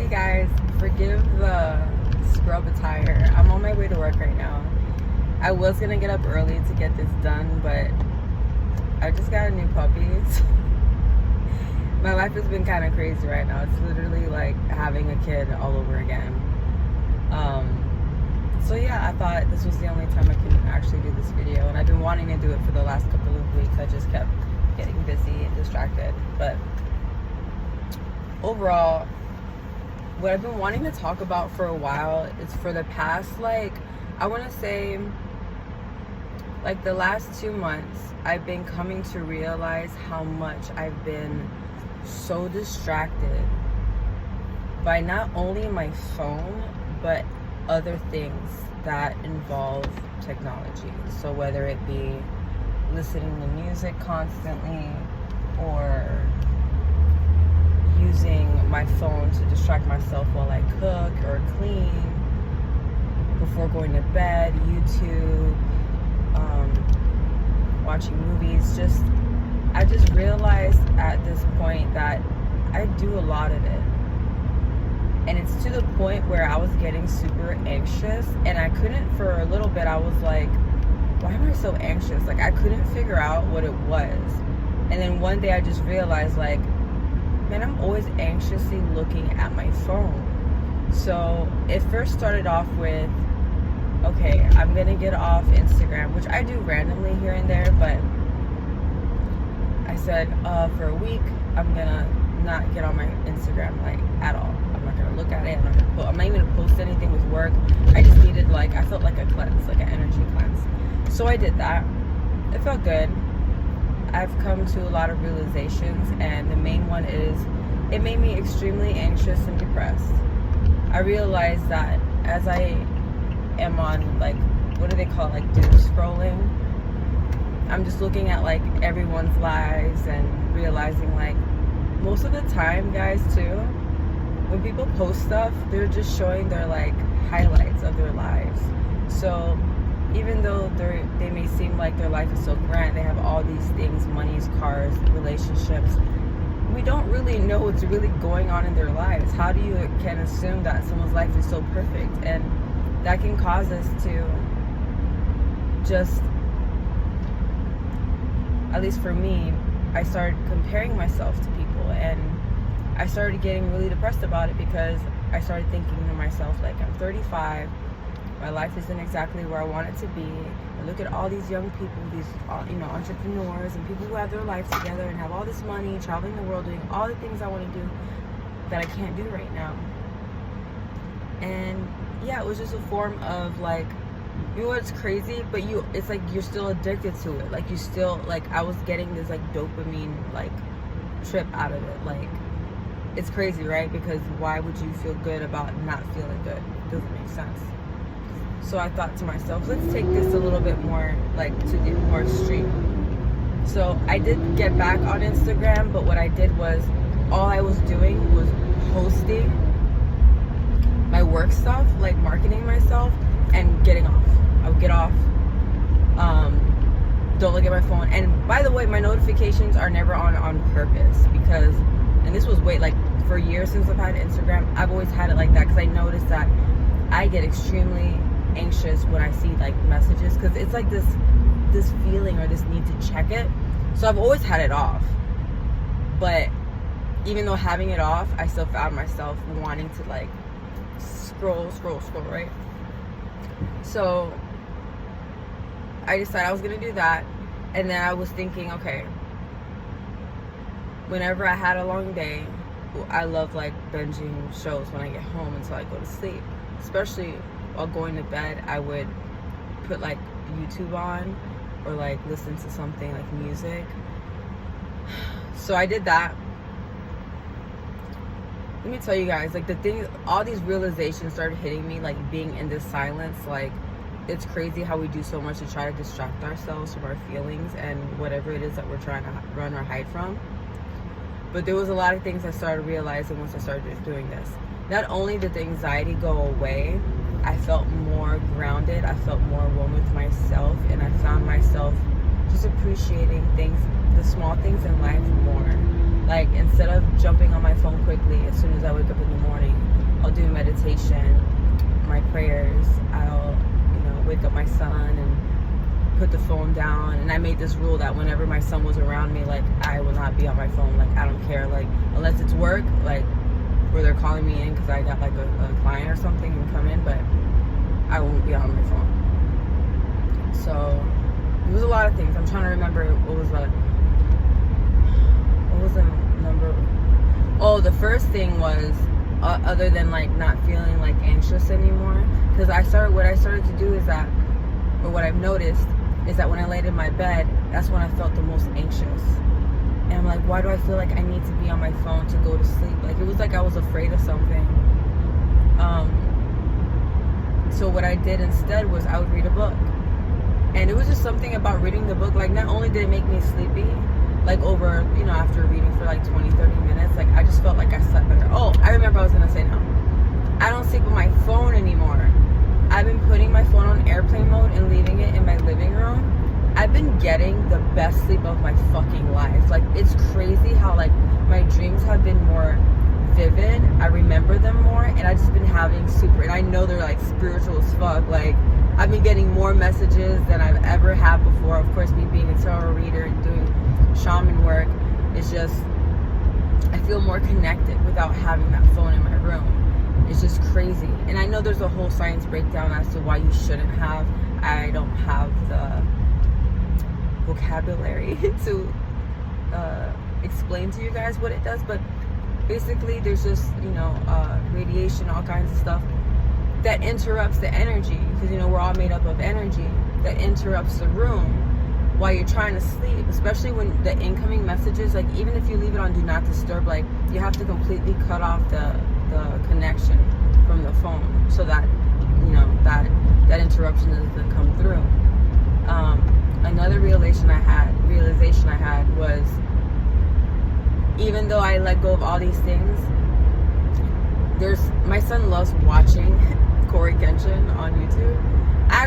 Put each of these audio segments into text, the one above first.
Hey guys, forgive the scrub attire. I'm on my way to work right now. I was gonna get up early to get this done, but I just got a new puppy. My life has been kind of crazy right now. It's literally like having a kid all over again. So yeah, I thought this was the only time I can actually do this video, and I've been wanting to do it for the last couple of weeks. I just kept getting busy and distracted. But overall, what I've been wanting to talk about for a while is for the past, I want to say, the last 2 months, I've been coming to realize how much I've been so distracted by not only my phone, but other things that involve technology. So whether it be listening to music constantly or using my phone to distract myself while I cook or clean, before going to bed, YouTube, watching movies. I just realized at this point that I do a lot of it. And it's to the point where I was getting super anxious, and I couldn't, for a little bit, I was like, why am I so anxious? I couldn't figure out what it was. And then one day I just realized, man, I'm always anxiously looking at my phone. So it first started off with, okay, I'm gonna get off Instagram, which I do randomly here and there, but I said, for a week, I'm gonna not get on my Instagram, at all. I'm not gonna look at it. I'm not even gonna post anything with work. I just needed, I felt like a cleanse, an energy cleanse. So I did that. It felt good. I've come to a lot of realizations, and the main one is it made me extremely anxious and depressed. I realized that as I am on, what do they call it, doom scrolling, I'm just looking at everyone's lives and realizing most of the time, guys, too, when people post stuff, they're just showing their highlights of their lives. So even though they may seem like their life is so grand, they have all these things, monies, cars, relationships, we don't really know what's really going on in their lives. How do you can assume that someone's life is so perfect? And that can cause us to just, at least for me, I started comparing myself to people, and I started getting really depressed about it because I started thinking to myself, I'm 35, my life isn't exactly where I want it to be. And look at all these young people, these entrepreneurs and people who have their life together and have all this money, traveling the world, doing all the things I want to do that I can't do right now. And yeah, it was just a form of you know what's crazy, but it's you're still addicted to it. You still, I was getting this dopamine trip out of it. It's crazy, right? Because why would you feel good about not feeling good? It doesn't make sense. So I thought to myself, let's take this a little bit more to the more extreme. So I did get back on Instagram, but what I did was, all I was doing was posting my work stuff, marketing myself, and getting off. I would get off, don't look at my phone. And by the way, my notifications are never on purpose, because, and this was for years since I've had Instagram, I've always had it like that, because I noticed that I get extremely anxious when I see messages, because it's this feeling or this need to check it. So I've always had it off, but even though having it off, I still found myself wanting to scroll, right? So I decided I was gonna do that, and then I was thinking, okay, whenever I had a long day, I love binging shows when I get home until I go to sleep. Especially while going to bed, I would put YouTube on, or listen to something music. So I did that. Let me tell you guys, the thing, all these realizations started hitting me, being in this silence. It's crazy how we do so much to try to distract ourselves from our feelings and whatever it is that we're trying to run or hide from. But there was a lot of things I started realizing once I started doing this. Not only did the anxiety go away, I felt more grounded, I felt more one with myself, and I found myself just appreciating things, the small things in life more. Like, instead of jumping on my phone quickly as soon as I wake up in the morning, I'll do meditation, my prayers. I'll, wake up my son and put the phone down. And I made this rule that whenever my son was around me, like, I will not be on my phone. Like, I don't care. Like, unless it's work, like, where they're calling me in because I got, like, a client or something and come in, but I won't be on my phone. So, it was a lot of things. I'm trying to remember what was the number. Oh, the first thing was, other than, like, not feeling, like, anxious anymore, because what I started to do is that, or what I've noticed is that when I laid in my bed, that's when I felt the most anxious. And I'm like, why do I feel like I need to be on my phone to go to sleep? Like, it was like I was afraid of something. So what I did instead was I would read a book. And it was just something about reading the book. Like, not only did it make me sleepy, like, over, after reading for like 20, 30 minutes, like, I just felt like I slept better. Oh, I remember I was going to say now. I don't sleep with my phone anymore. I've been putting my phone on airplane mode and leaving it in my living room. I've been getting the best sleep of my fucking life. Like, it's crazy how, like, my dreams have been more vivid. I remember them more, and I've just been having and I know they're, like, spiritual as fuck. Like, I've been getting more messages than I've ever had before. Of course, me being a tarot reader and doing shaman work, it's just, I feel more connected without having that phone in my room. It's just crazy. And I know there's a whole science breakdown as to why you shouldn't have. I don't have the vocabulary to explain to you guys what it does, but basically there's just, radiation, all kinds of stuff that interrupts the energy, because, we're all made up of energy, that interrupts the room while you're trying to sleep, especially when the incoming messages, like, even if you leave it on do not disturb, like, you have to completely cut off the connection from the phone so that, that interruption doesn't come through. Another realization I had was, even though I let go of all these things, my son loves watching Corey Kenshin on YouTube. I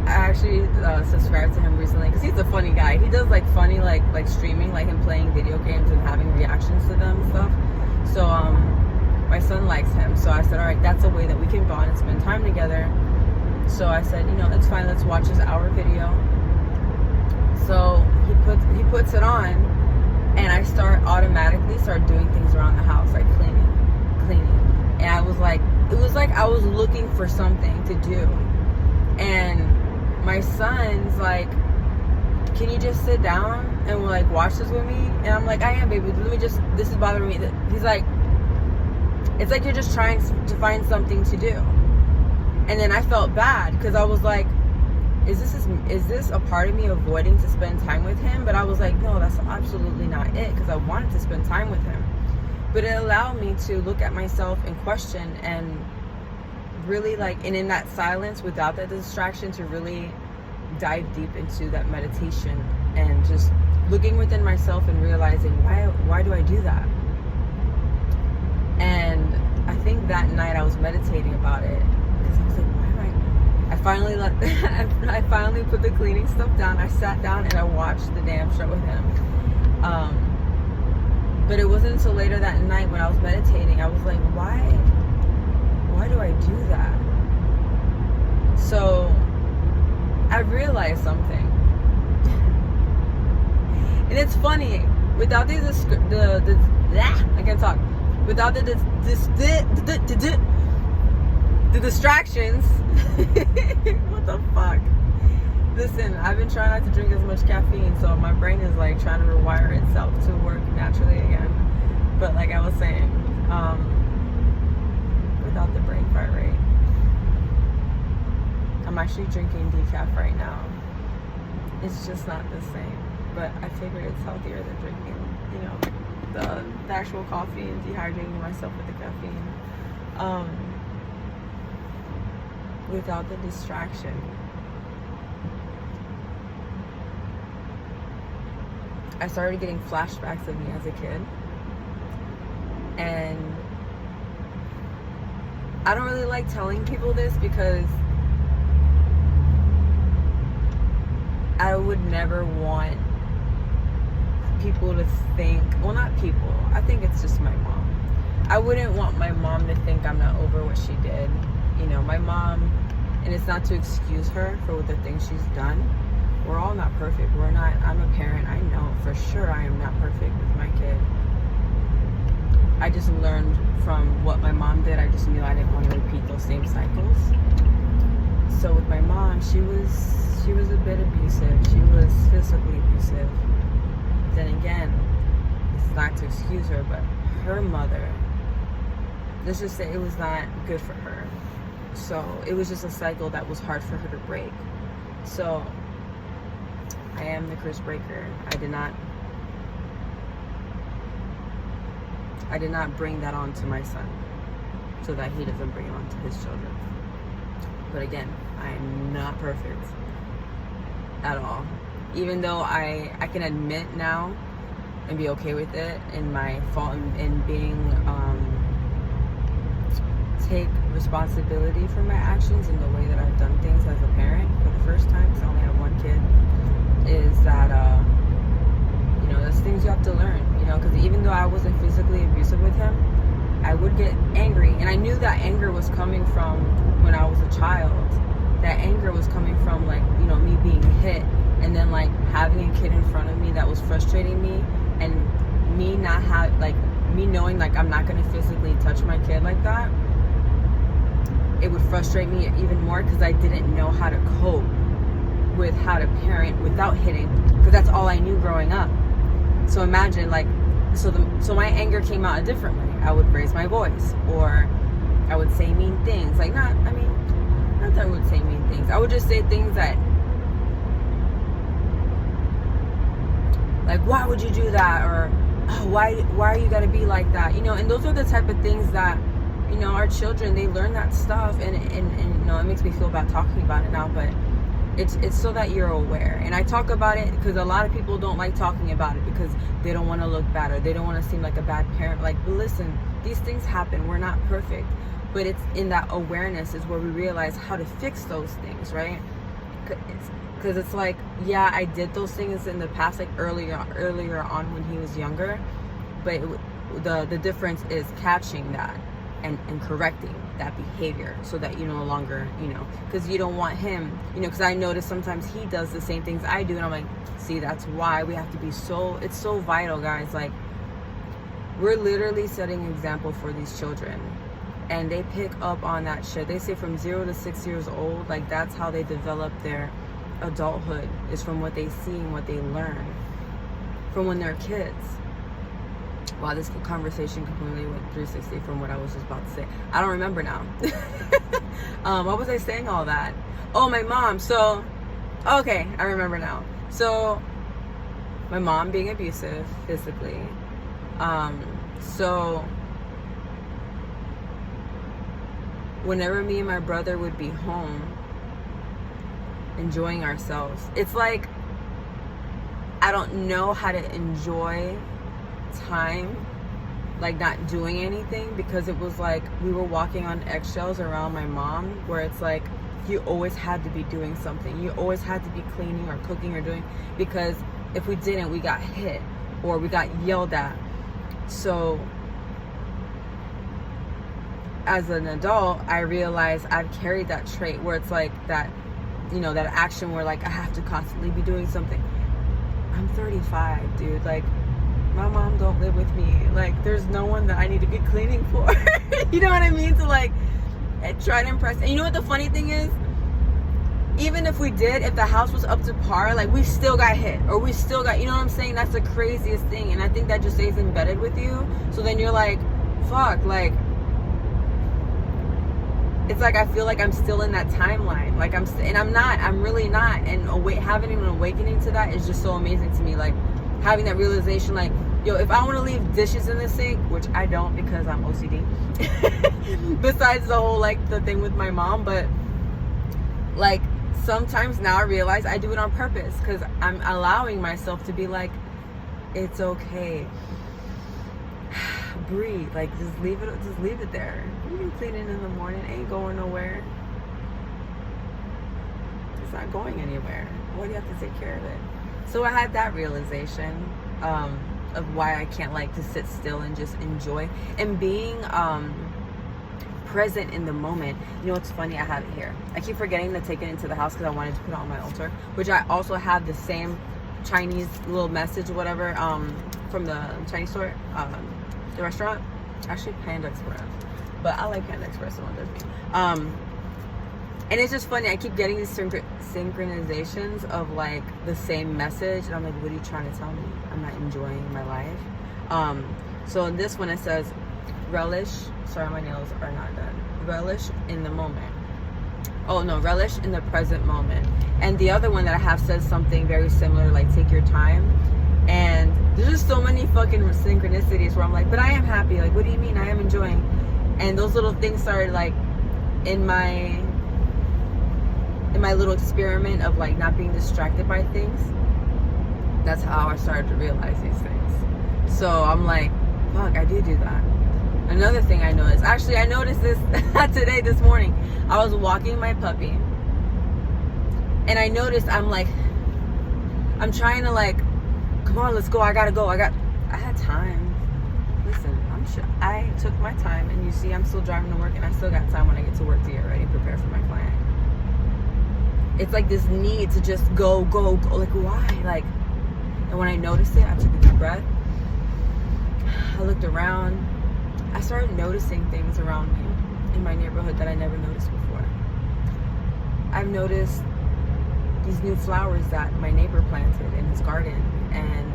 actually subscribed to him recently because he's a funny guy. He does, like, funny, like streaming, like him playing video games and having reactions to them and stuff. So my son likes him, so I said, all right, that's a way that we can bond and spend time together. So I said, it's fine, let's watch his hour video. So he puts it on, and I automatically start doing things around the house, like cleaning. And I was like, it was like I was looking for something to do. And my son's like, can you just sit down and like watch this with me? And I'm like, I am, baby. This is bothering me. He's like, it's like you're just trying to find something to do. And then I felt bad because I was like, is this a part of me avoiding to spend time with him? But I was like, no, that's absolutely not it, because I wanted to spend time with him. But it allowed me to look at myself and question, and really, like, and in that silence, without that distraction, to really dive deep into that meditation and just looking within myself and realizing, why do I do that? And I think that night I was meditating about it, because I was like, I finally put the cleaning stuff down. I sat down and I watched the damn show with him. But it wasn't until later that night when I was meditating, I was like, why do I do that? So I realized something. And it's funny, without I can't talk. Without the distractions. What the fuck? Listen, I've been trying not to drink as much caffeine, so my brain is like trying to rewire itself to work naturally again. But like I was saying, without the brain fart rate, I'm actually drinking decaf right now. It's just not the same, but I figured it's healthier than drinking, the actual coffee and dehydrating myself with the caffeine. Without the distraction. I started getting flashbacks of me as a kid. And I don't really like telling people this because I would never want people to think, well, not people, I think it's just my mom. I wouldn't want my mom to think I'm not over what she did. You know, my mom, and it's not to excuse her for the things she's done. We're all not perfect. I'm a parent. I know for sure I am not perfect with my kid. I just learned from what my mom did. I just knew I didn't want to repeat those same cycles. So with my mom, she was a bit abusive. She was physically abusive. Then again, it's not to excuse her, but her mother, let's just say it was not good for her. So it was just a cycle that was hard for her to break. So I am the curse breaker. I did not bring that on to my son so that he doesn't bring it on to his children. But again, I am not perfect at all. Even though I can admit now and be okay with it and my fault in being take responsibility for my actions and the way that I've done things as a parent for the first time, because I only have one kid, is that you know, there's things you have to learn, you know, because even though I wasn't physically abusive with him, I would get angry, and I knew that anger was coming from when I was a child. That anger was coming from, like, you know, me being hit, and then like having a kid in front of me that was frustrating me, and me not have, like, me knowing like I'm not gonna physically touch my kid like that. It would frustrate me even more because I didn't know how to cope with how to parent without hitting, because that's all I knew growing up. So imagine, like, so my anger came out a different way. I would raise my voice, or I would say mean things. Like, not that I would say mean things. I would just say things that, like, why would you do that? Or, oh, why are you gotta be like that? You know, and those are the type of things that, you know, our children, they learn that stuff, and you know, it makes me feel bad talking about it now, but it's so that you're aware. And I talk about it because a lot of people don't like talking about it because they don't want to look bad, or they don't want to seem like a bad parent. Like, listen, these things happen. We're not perfect, but it's in that awareness is where we realize how to fix those things, right? Because it's like, yeah, I did those things in the past, like earlier on when he was younger, but the difference is catching that and correcting that behavior so that you no longer, you know, because you don't want him, you know, because I notice sometimes he does the same things I do, and I'm like, see, that's why we have to be it's so vital, guys. Like, we're literally setting an example for these children, and they pick up on that shit. They say from 0 to 6 years old, like, that's how they develop their adulthood, is from what they see and what they learn from when they're kids. Wow, this conversation completely went 360 from what I was just about to say. I don't remember now. What was I saying all that? Oh, my mom. So, okay, I remember now. So, my mom being abusive physically. So, whenever me and my brother would be home, enjoying ourselves, it's like, I don't know how to enjoy time, like, not doing anything, because it was like we were walking on eggshells around my mom, where it's like you always had to be doing something. You always had to be cleaning or cooking or doing, because if we didn't, we got hit or we got yelled at. So as an adult, I realized I've carried that trait where it's like that, you know, that action where, like, I have to constantly be doing something. I'm 35, dude. Like, my mom don't live with me. Like, there's no one that I need to be cleaning for. You know what I mean? To, like, try to impress. And you know what the funny thing is? Even if we did, if the house was up to par, like, we still got hit, or we still got, you know what I'm saying? That's the craziest thing. And I think that just stays embedded with you. So then you're like, fuck, like, it's like I feel like I'm still in that timeline. Like, I'm really not. And having an awakening to that is just so amazing to me. Like, having that realization, like, yo, if I want to leave dishes in the sink, which I don't because I'm OCD, besides the whole, like, the thing with my mom, but, like, sometimes now I realize I do it on purpose, because I'm allowing myself to be like, it's okay. Breathe. Like, just leave it there. You can clean it in the morning. It ain't going nowhere. It's not going anywhere. Why do you have to take care of it? So I had that realization, of why I can't like to sit still and just enjoy and being present in the moment. You know what's funny? I have it here. I keep forgetting to take it into the house because I wanted to put it on my altar, which I also have the same Chinese little message or whatever from the Chinese store, the restaurant. Actually, Panda Express, but I like Panda Express, so it does me. And it's just funny. I keep getting these synchronizations of like the same message, and I'm like, what are you trying to tell me? I'm not enjoying my life. So in this one it says, relish. Sorry, my nails are not done. Relish in the moment. Oh no, relish in the present moment. And the other one that I have says something very similar, like take your time. And there's just so many fucking synchronicities where I'm like, but I am happy. Like, what do you mean? I am enjoying. And those little things started like in my little experiment of like not being distracted by things. That's how I started to realize these things. So I'm like, fuck, I do that. Another thing I noticed, actually I noticed this today, this morning. I was walking my puppy and I noticed I'm trying to like, come on, let's go. I gotta go. I had time. Listen, I'm sure I took my time, and you see I'm still driving to work, and I still got time when I get to work to get ready and prepare for my client. It's like this need to just go. Like, why? Like, and when I noticed it, I took a deep breath. I looked around. I started noticing things around me in my neighborhood that I never noticed before. I've noticed these new flowers that my neighbor planted in his garden, and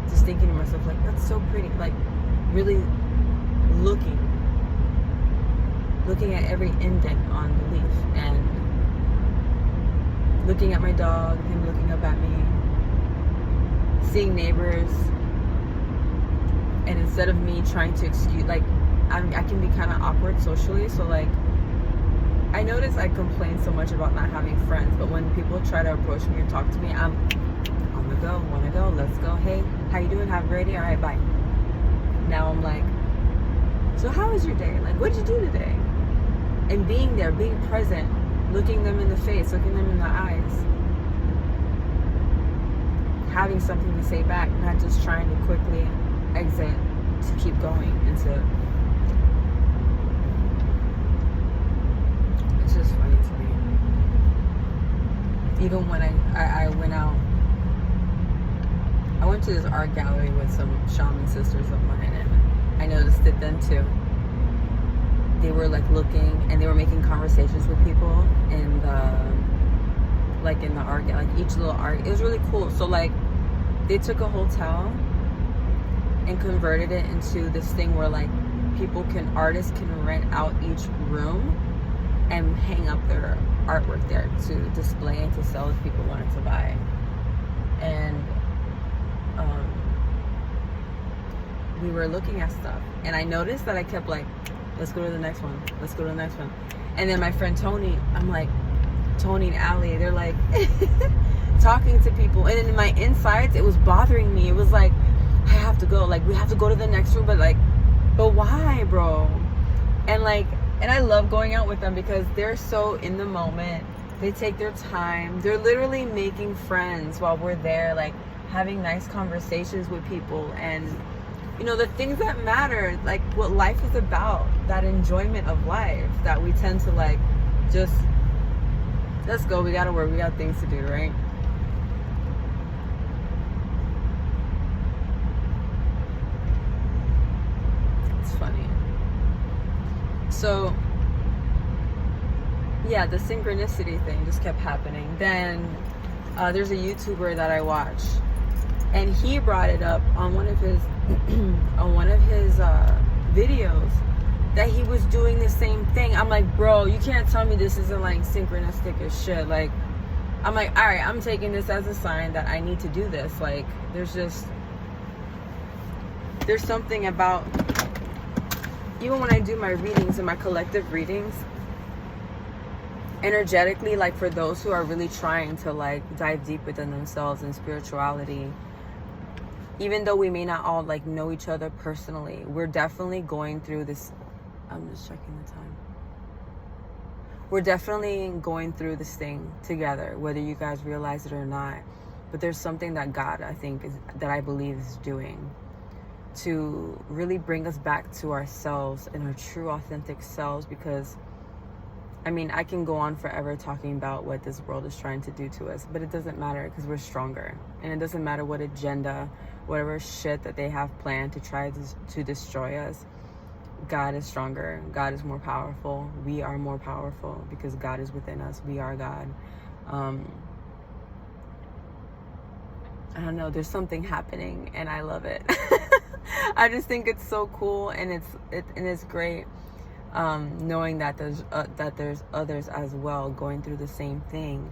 just thinking to myself, like, that's so pretty. Like, really looking at every indent on the leaf, and looking at my dog, him looking up at me, seeing neighbors, and instead of me trying to excuse, like, I can be kind of awkward socially, so like, I notice I complain so much about not having friends, but when people try to approach me or talk to me, I'm gonna go, wanna go, let's go, hey, how you doing, have a great day, all right, bye. Now I'm like, so how was your day? Like, what'd you do today? And being there, being present, looking them in the face, looking them in the eyes, having something to say back, not just trying to quickly exit to keep going into. It's just funny to me. Even when I went out, I went to this art gallery with some shaman sisters of mine, and I noticed it then too. They were like looking, and they were making conversations with people in the art gallery, like each little art. It was really cool. So like, they took a hotel and converted it into this thing where like artists can rent out each room and hang up their artwork there to display and to sell if people wanted to buy. And we were looking at stuff, and I noticed that I kept like, let's go to the next one, let's go to the next one. And then my friend Tony, I'm like, Tony and Allie, they're like talking to people, and in my insides it was bothering me. It was like, I have to go, like, we have to go to the next room, but why, bro? And like, and I love going out with them because they're so in the moment. They take their time. They're literally making friends while we're there, like having nice conversations with people, and you know, the things that matter, like what life is about, that enjoyment of life that we tend to like just, let's go, we gotta work, we got things to do, right? It's funny. So yeah, the synchronicity thing just kept happening. Then there's a YouTuber that I watch, and he brought it up on one of his videos that he was doing the same thing. I'm like, bro, you can't tell me this isn't like synchronistic as shit. Like, I'm like, all right, I'm taking this as a sign that I need to do this. Like, there's something about, even when I do my readings and my collective readings, energetically, like for those who are really trying to like dive deep within themselves and spirituality, even though we may not all like know each other personally, we're definitely going through this. I'm just checking the time. We're definitely going through this thing together, whether you guys realize it or not. but there's something that God, I think, that I believe is doing to really bring us back to ourselves and our true authentic selves. Because I mean, I can go on forever talking about what this world is trying to do to us, but it doesn't matter, because we're stronger. And it doesn't matter what agenda, whatever shit that they have planned to try to destroy us. God is stronger. God is more powerful. We are more powerful because God is within us. We are God. I don't know, there's something happening and I love it. I just think it's so cool, and it's great. Knowing that there's others as well going through the same thing.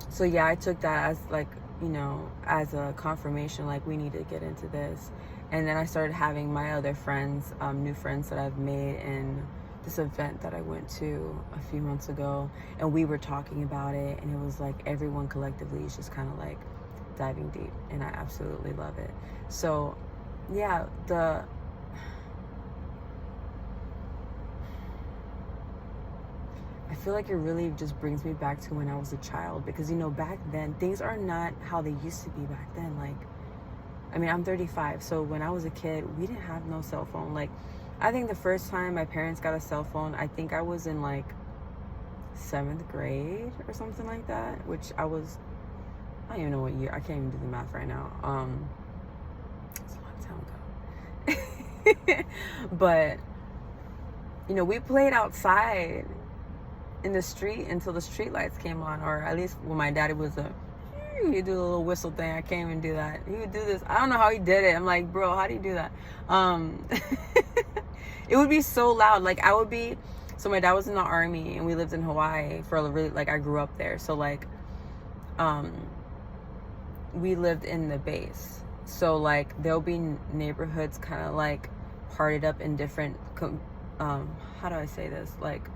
So yeah, I took that as like, you know, as a confirmation, like we need to get into this. And then I started having my other friends, new friends that I've made in this event that I went to a few months ago, and we were talking about it, and it was like everyone collectively is just kind of like diving deep, and I absolutely love it. So yeah, I feel like it really just brings me back to when I was a child, because, you know, back then things are not how they used to be back then. Like, I mean, I'm 35, so when I was a kid, we didn't have no cell phone. Like, I think the first time my parents got a cell phone, I think I was in like 7th grade or something like that, which I don't even know what year. I can't even do the math right now. It's a long time ago. But, you know, we played outside in the street until the street lights came on, or at least when my daddy was he'd do a little whistle thing. I can't even do that. He would do this. I don't know how he did it. I'm like, bro, how do you do that? It would be so loud. Like, so my dad was in the army, and we lived in Hawaii for a really, like, I grew up there. So like, we lived in the base. So like, there'll be neighborhoods kind of like parted up in different, how do I say this? Like,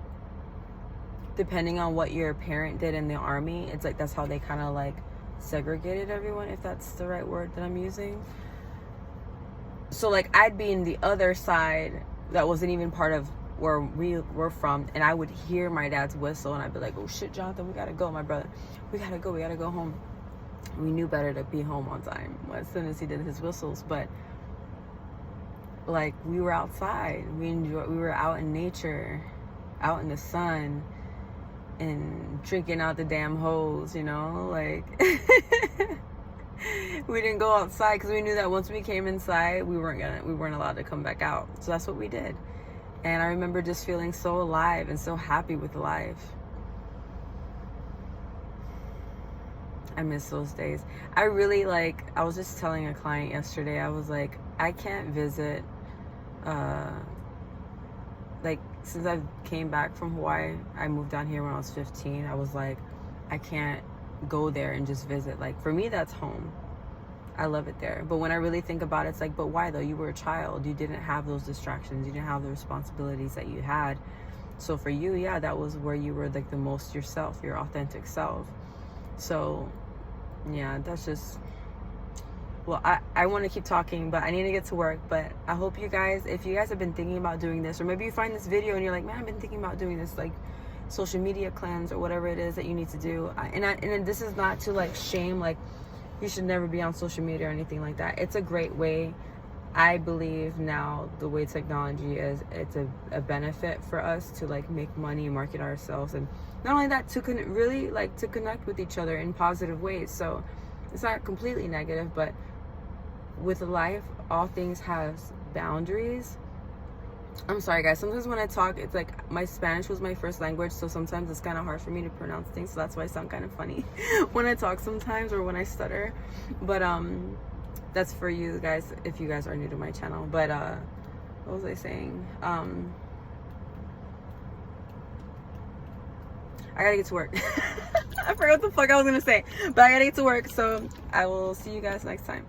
depending on what your parent did in the army, it's like, that's how they kind of like segregated everyone, if that's the right word that I'm using. So like, I'd be in the other side that wasn't even part of where we were from, and I would hear my dad's whistle, and I'd be like, oh shit, Jonathan, we gotta go. My brother, we gotta go home. We knew better to be home on time as soon as he did his whistles. But like, we were outside, we were out in nature, out in the sun, and drinking out the damn hose, you know, like we didn't go outside because we knew that once we came inside, we weren't allowed to come back out. So that's what we did. And I remember just feeling so alive and so happy with life. I miss those days. I really, like, I was just telling a client yesterday, I was like, I can't visit, like, since I came back from Hawaii, I moved down here when I was 15. I was like, I can't go there and just visit. Like, for me, that's home. I love it there. But when I really think about it, it's like, but why though? You were a child. You didn't have those distractions. You didn't have the responsibilities that you had. So for you, yeah, that was where you were like the most yourself, your authentic self. So yeah, that's just, well, I want to keep talking, but I need to get to work. But I hope you guys, if you guys have been thinking about doing this, or maybe you find this video and you're like, man, I've been thinking about doing this, like social media cleanse or whatever it is that you need to do. And this is not to like shame, like you should never be on social media or anything like that. It's a great way. I believe now the way technology is, it's a benefit for us to like make money, market ourselves, and not only that, to really like to connect with each other in positive ways. So it's not completely negative, but with life, all things have boundaries. I'm sorry guys, sometimes when I talk, it's like my Spanish was my first language, so sometimes it's kind of hard for me to pronounce things, so that's why I sound kind of funny when I talk sometimes, or when I stutter. But that's for you guys if you guys are new to my channel. But what was I saying? I gotta get to work. I forgot what the fuck I was gonna say, but I gotta get to work, so I will see you guys next time.